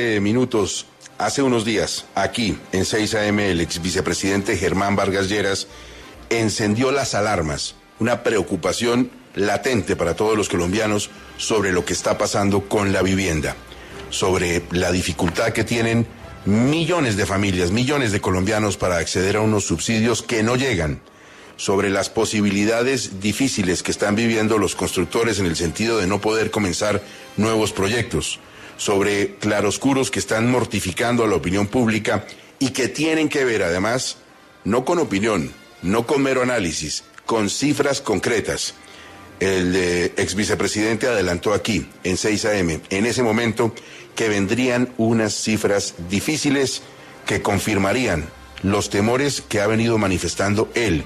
Minutos, hace unos días, aquí en 6 AM, el ex vicepresidente Germán Vargas Lleras encendió las alarmas, una preocupación latente para todos los colombianos sobre lo que está pasando con la vivienda, sobre la dificultad que tienen millones de familias, millones de colombianos para acceder a unos subsidios que no llegan, sobre las posibilidades difíciles que están viviendo los constructores en el sentido de no poder comenzar nuevos proyectos, sobre claroscuros que están mortificando a la opinión pública y que tienen que ver además no con opinión, no con mero análisis, con cifras concretas. El ex vicepresidente adelantó aquí, en 6 AM, en ese momento, que vendrían unas cifras difíciles que confirmarían los temores que ha venido manifestando él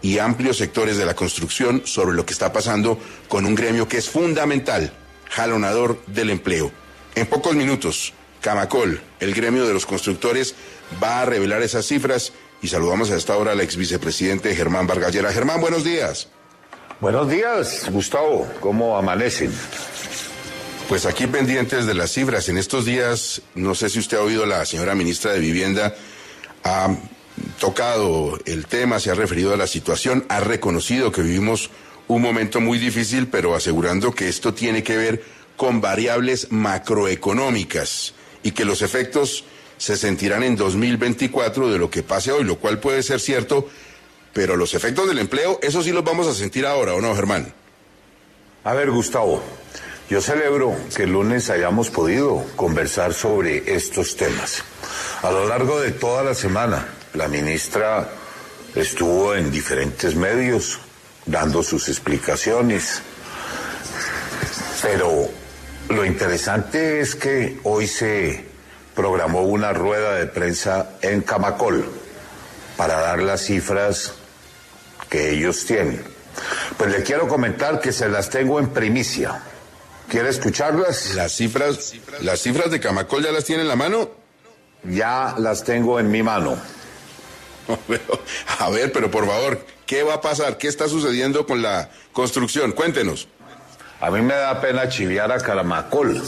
y amplios sectores de la construcción sobre lo que está pasando con un gremio que es fundamental, jalonador del empleo. En pocos minutos, Camacol, el gremio de los constructores, va a revelar esas cifras y saludamos a esta hora al ex vicepresidente Germán Vargas Lleras. Germán, buenos días. Buenos días, Gustavo. ¿Cómo amanecen? Pues aquí pendientes de las cifras. En estos días, no sé si usted ha oído, la señora ministra de Vivienda ha tocado el tema, se ha referido a la situación, ha reconocido que vivimos un momento muy difícil, pero asegurando que esto tiene que ver con variables macroeconómicas y que los efectos se sentirán en 2024 de lo que pase hoy, lo cual puede ser cierto, pero los efectos del empleo, eso sí los vamos a sentir ahora, ¿o no, Germán? A ver, Gustavo, yo celebro que el lunes hayamos podido conversar sobre estos temas. A lo largo de toda la semana, la ministra estuvo en diferentes medios dando sus explicaciones, pero lo interesante es que hoy se programó una rueda de prensa en Camacol para dar las cifras que ellos tienen. Pues le quiero comentar que se las tengo en primicia. ¿Quiere escucharlas? Las cifras de Camacol ya las tiene en la mano. Ya las tengo en mi mano. A ver, pero por favor, ¿qué va a pasar? ¿Qué está sucediendo con la construcción? Cuéntenos. A mí me da pena chiviar a Camacol,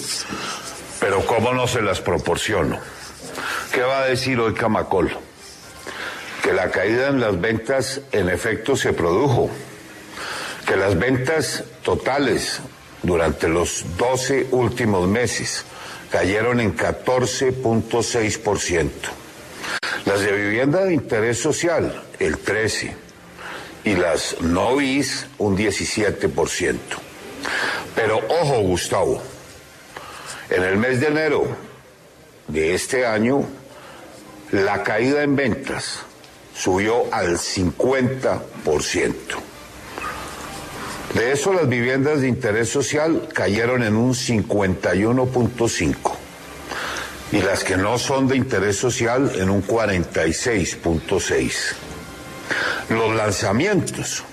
pero ¿cómo no se las proporciono? ¿Qué va a decir hoy Camacol? Que la caída en las ventas en efecto se produjo, que las ventas totales durante los 12 últimos meses cayeron en 14.6%. Las de vivienda de interés social, el 13%, y las no bis, un 17%. Pero ojo, Gustavo, en el mes de enero de este año, la caída en ventas subió al 50%. De eso, las viviendas de interés social cayeron en un 51.5%, y las que no son de interés social en un 46.6%. Los lanzamientos,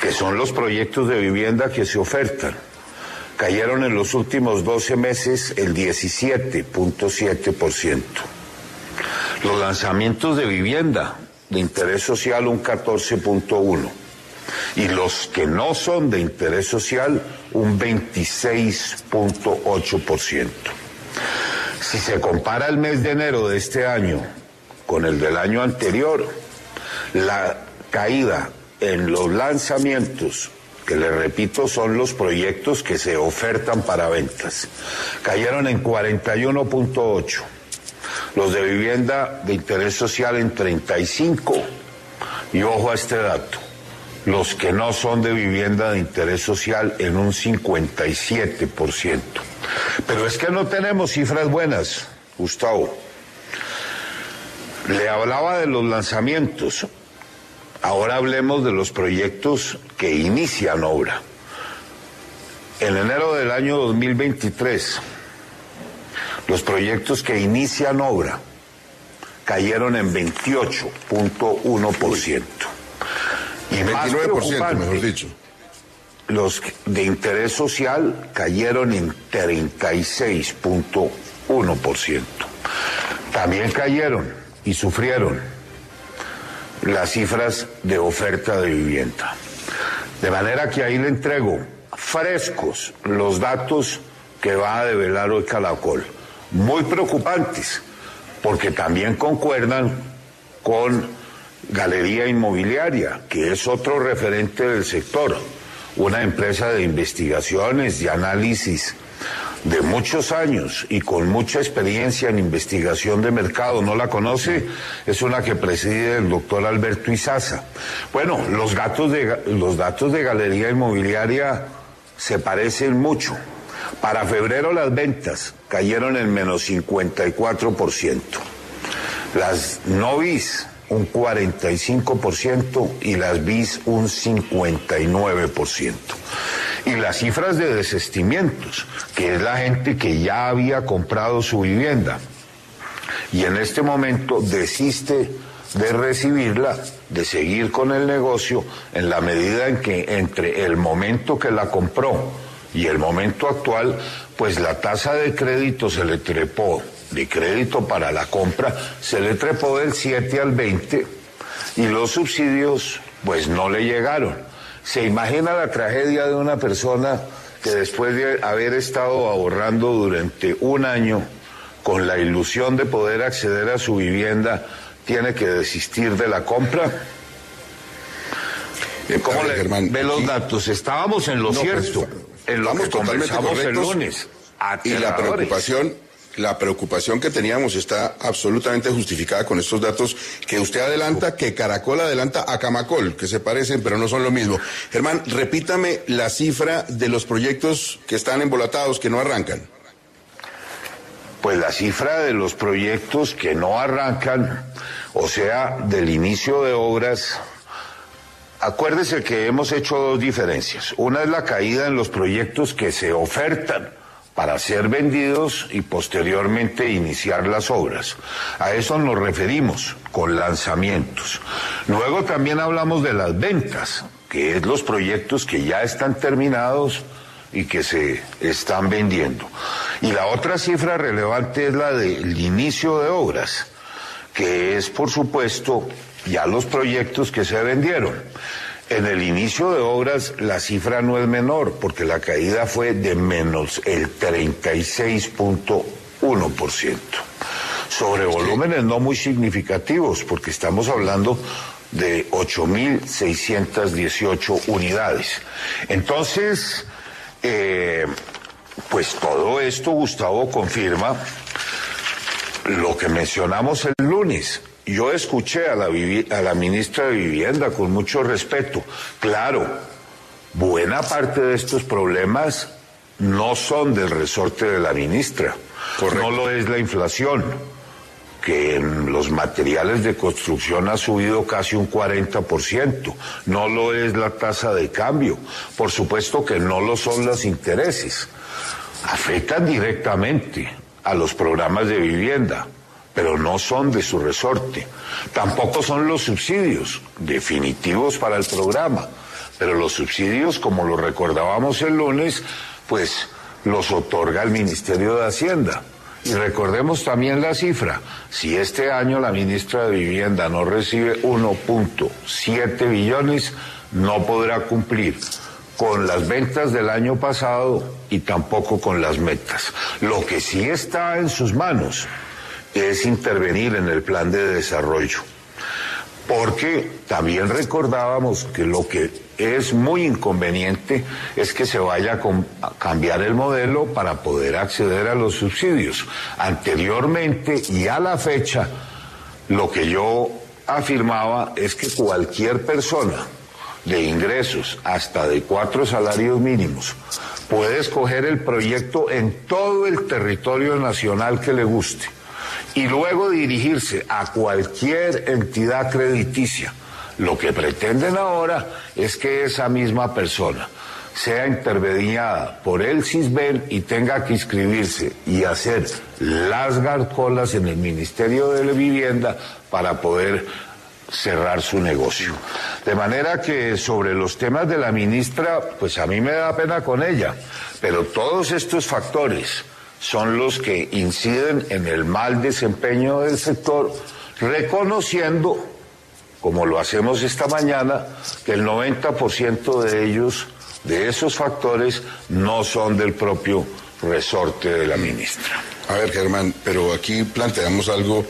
que son los proyectos de vivienda que se ofertan, cayeron en los últimos 12 meses el 17.7%. Los lanzamientos de vivienda de interés social un 14.1%. Y los que no son de interés social un 26.8%. Si se compara el mes de enero de este año con el del año anterior, la caída en los lanzamientos, que le repito son los proyectos que se ofertan para ventas, cayeron en 41.8%, los de vivienda de interés social en 35%, y ojo a este dato, los que no son de vivienda de interés social en un 57%. Pero es que no tenemos cifras buenas, Gustavo. Le hablaba de los lanzamientos. Ahora hablemos de los proyectos que inician obra. En enero del año 2023, los proyectos que inician obra cayeron en 28.1%. Y 29%, mejor dicho. Los de interés social cayeron en 36.1%. También cayeron y sufrieron las cifras de oferta de vivienda. De manera que ahí le entrego frescos los datos que va a develar hoy Camacol. muy preocupantes, porque también concuerdan con Galería Inmobiliaria, que es otro referente del sector, una empresa de investigaciones y análisis de muchos años y con mucha experiencia en investigación de mercado. ¿No la conoce? Es una que preside el doctor Alberto Izaza. Bueno, los datos de Galería Inmobiliaria se parecen mucho. Para febrero las ventas cayeron en menos 54%. Las no bis un 45% y las bis un 59%. Y las cifras de desistimientos, que es la gente que ya había comprado su vivienda y en este momento desiste de recibirla, de seguir con el negocio, en la medida en que entre el momento que la compró y el momento actual, pues la tasa de crédito se le trepó, de crédito para la compra, se le trepó del 7 al 20 y los subsidios pues no le llegaron. ¿Se imagina la tragedia de una persona que después de haber estado ahorrando durante un año con la ilusión de poder acceder a su vivienda, tiene que desistir de la compra? ¿Cómo le ve los datos? Estábamos en lo cierto, en lo que conversamos el lunes. Y la preocupación que teníamos está absolutamente justificada con estos datos que usted adelanta, que Caracol adelanta a Camacol, que se parecen pero no son lo mismo. Germán, repítame la cifra de los proyectos que están embolatados, que no arrancan. Pues la cifra de los proyectos que no arrancan, o sea, del inicio de obras. Acuérdese que hemos hecho dos diferencias. Una es la caída en los proyectos que se ofertan para ser vendidos y posteriormente iniciar las obras. A eso nos referimos con lanzamientos. Luego también hablamos de las ventas, que es los proyectos que ya están terminados y que se están vendiendo. Y la otra cifra relevante es la del inicio de obras, que es, por supuesto, ya los proyectos que se vendieron. En el inicio de obras la cifra no es menor, porque la caída fue de menos el 36.1%. Sobre volúmenes no muy significativos, porque estamos hablando de 8.618 unidades. Entonces, pues todo esto, Gustavo, confirma lo que mencionamos el lunes. Yo escuché a la ministra de Vivienda con mucho respeto. Claro, buena parte de estos problemas no son del resorte de la ministra. Correcto. No lo es la inflación, que en los materiales de construcción ha subido casi un 40%. No lo es la tasa de cambio. Por supuesto que no lo son los intereses. Afectan directamente a los programas de vivienda, pero no son de su resorte. Tampoco son los subsidios definitivos para el programa, pero los subsidios, como lo recordábamos el lunes, pues los otorga el Ministerio de Hacienda. Y recordemos también la cifra: si este año la ministra de Vivienda no recibe 1.7 billones, no podrá cumplir con las ventas del año pasado y tampoco con las metas. Lo que sí está en sus manos es intervenir en el plan de desarrollo, porque también recordábamos que lo que es muy inconveniente es que se vaya a cambiar el modelo para poder acceder a los subsidios. Anteriormente y a la fecha, lo que yo afirmaba es que cualquier persona de ingresos hasta de 4 salarios mínimos puede escoger el proyecto en todo el territorio nacional que le guste y luego dirigirse a cualquier entidad crediticia. Lo que pretenden ahora es que esa misma persona sea intervenida por el CISBEN y tenga que inscribirse y hacer las gárgolas en el Ministerio de la Vivienda para poder cerrar su negocio. De manera que sobre los temas de la ministra, pues a mí me da pena con ella, pero todos estos factores son los que inciden en el mal desempeño del sector, reconociendo, como lo hacemos esta mañana, que el 90% de ellos, de esos factores, no son del propio resorte de la ministra. A ver, Germán, pero aquí planteamos algo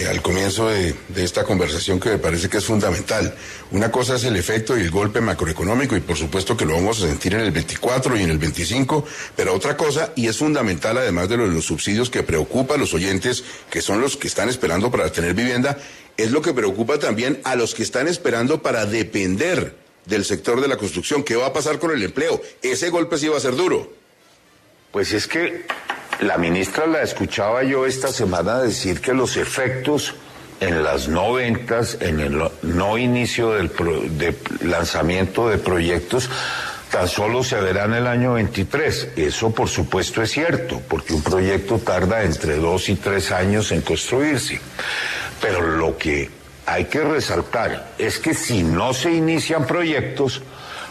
al comienzo de esta conversación que me parece que es fundamental. Una cosa es el efecto y el golpe macroeconómico, y por supuesto que lo vamos a sentir en el 24 y en el 25, pero otra cosa, y es fundamental además de los subsidios que preocupa a los oyentes, que son los que están esperando para tener vivienda, es lo que preocupa también a los que están esperando para depender del sector de la construcción. ¿Qué va a pasar con el empleo? Ese golpe sí va a ser duro. Pues es que la ministra la escuchaba yo esta semana decir que los efectos en las no ventas, en el no inicio de lanzamiento de proyectos, tan solo se verán el año 23. Eso por supuesto es cierto, porque un proyecto tarda entre 2 y 3 años en construirse. Pero lo que hay que resaltar es que si no se inician proyectos,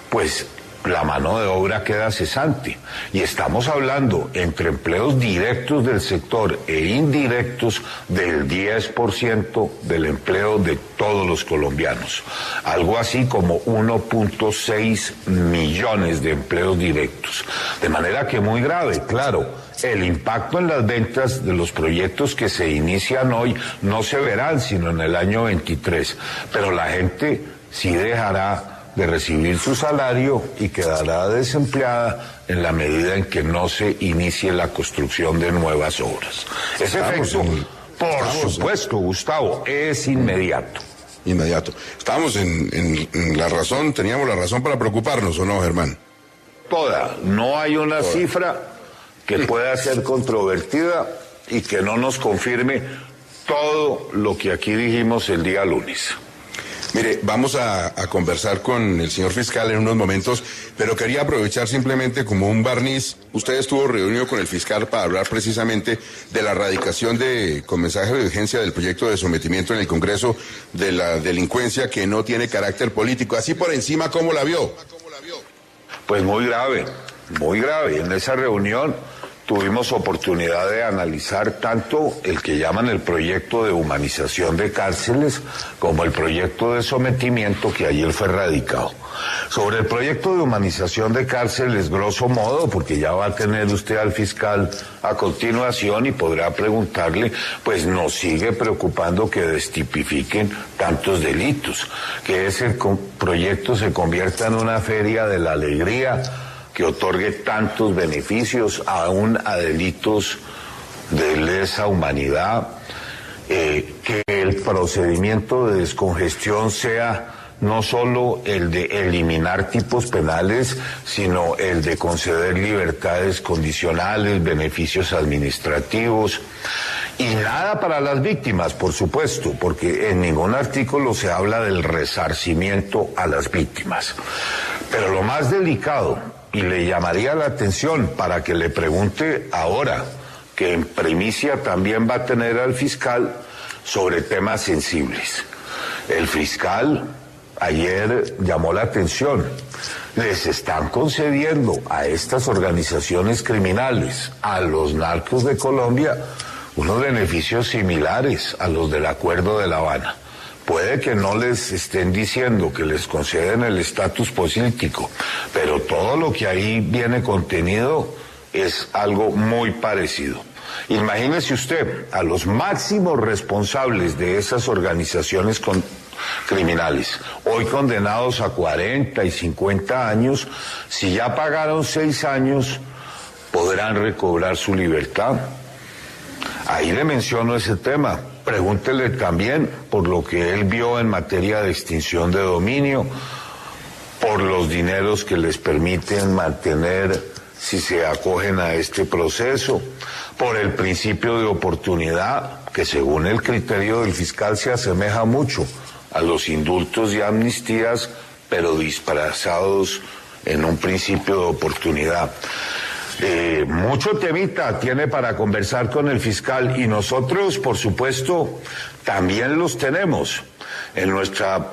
pues la mano de obra queda cesante. Y estamos hablando entre empleos directos del sector e indirectos del 10% del empleo de todos los colombianos. Algo así como 1.6 millones de empleos directos. De manera que muy grave, claro. El impacto en las ventas de los proyectos que se inician hoy no se verán sino en el año 23. Pero la gente sí dejará de recibir su salario y quedará desempleada en la medida en que no se inicie la construcción de nuevas obras. Ese efecto, por supuesto, Gustavo, es inmediato. Inmediato. Estábamos en la razón, teníamos la razón para preocuparnos, ¿o no, Germán? Toda. No hay una cifra que pueda ser controvertida y que no nos confirme todo lo que aquí dijimos el día lunes. Mire, vamos a conversar con el señor fiscal en unos momentos, pero quería aprovechar simplemente como un barniz. Usted estuvo reunido con el fiscal para hablar precisamente de la erradicación con mensaje de urgencia del proyecto de sometimiento en el Congreso de la delincuencia que no tiene carácter político. Así por encima, ¿cómo la vio? Pues muy grave, muy grave. En esa reunión tuvimos oportunidad de analizar tanto el que llaman el proyecto de humanización de cárceles como el proyecto de sometimiento que ayer fue radicado. Sobre el proyecto de humanización de cárceles, grosso modo, porque ya va a tener usted al fiscal a continuación y podrá preguntarle, pues nos sigue preocupando que destipifiquen tantos delitos, que ese proyecto se convierta en una feria de la alegría, que otorgue tantos beneficios aún a delitos de lesa humanidad, que el procedimiento de descongestión sea no solo el de eliminar tipos penales, sino el de conceder libertades condicionales, beneficios administrativos, y nada para las víctimas, por supuesto, porque en ningún artículo se habla del resarcimiento a las víctimas. Pero lo más delicado, y le llamaría la atención para que le pregunte ahora, que en primicia también va a tener al fiscal sobre temas sensibles. El fiscal ayer llamó la atención. Les están concediendo a estas organizaciones criminales, a los narcos de Colombia, unos beneficios similares a los del Acuerdo de La Habana. Puede que no les estén diciendo que les conceden el estatus político, pero todo lo que ahí viene contenido es algo muy parecido. Imagínese usted a los máximos responsables de esas organizaciones criminales, hoy condenados a 40 y 50 años, si ya pagaron 6 años, ¿podrán recobrar su libertad? Ahí le menciono ese tema. Pregúntele también por lo que él vio en materia de extinción de dominio, por los dineros que les permiten mantener si se acogen a este proceso, por el principio de oportunidad, que según el criterio del fiscal se asemeja mucho a los indultos y amnistías, pero disfrazados en un principio de oportunidad. Mucho temita tiene para conversar con el fiscal y nosotros, por supuesto, también los tenemos. En nuestra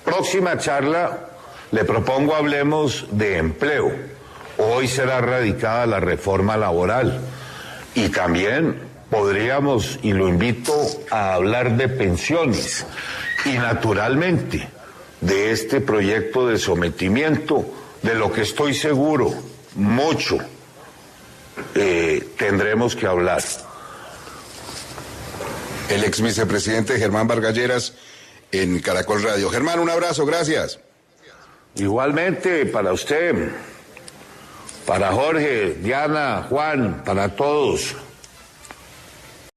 próxima charla le propongo hablemos de empleo. Hoy será radicada la reforma laboral y también podríamos, y lo invito a hablar de pensiones y naturalmente de este proyecto de sometimiento, de lo que estoy seguro, mucho tendremos que hablar. El ex vicepresidente Germán Vargas Lleras en Caracol Radio. Germán, un abrazo, gracias. Igualmente para usted, para Jorge, Diana, Juan, para todos.